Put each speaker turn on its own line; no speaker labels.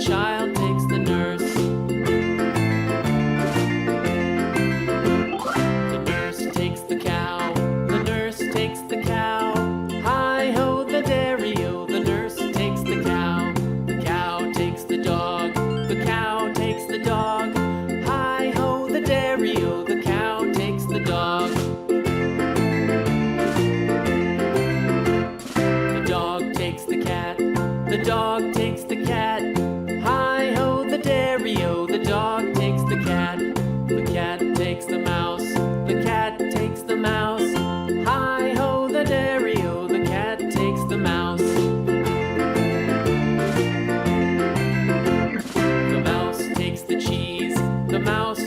child takes the nurse. The nurse takes the cow. The nurse takes the cow. Hi-ho, the dairy-o. The nurse takes the cow. The cow takes the dog. The cow takes the dog. Hi-ho, the dairy-o. The cow takes the dog. The dog takes the cat. The dog takes the cat. Hi-ho, the dairy-o. The dog takes the cat. The cat takes the mouse. The cat takes the mouse. Hi-ho, the dairy-o. The cat takes the mouse. The mouse takes the cheese. The mouse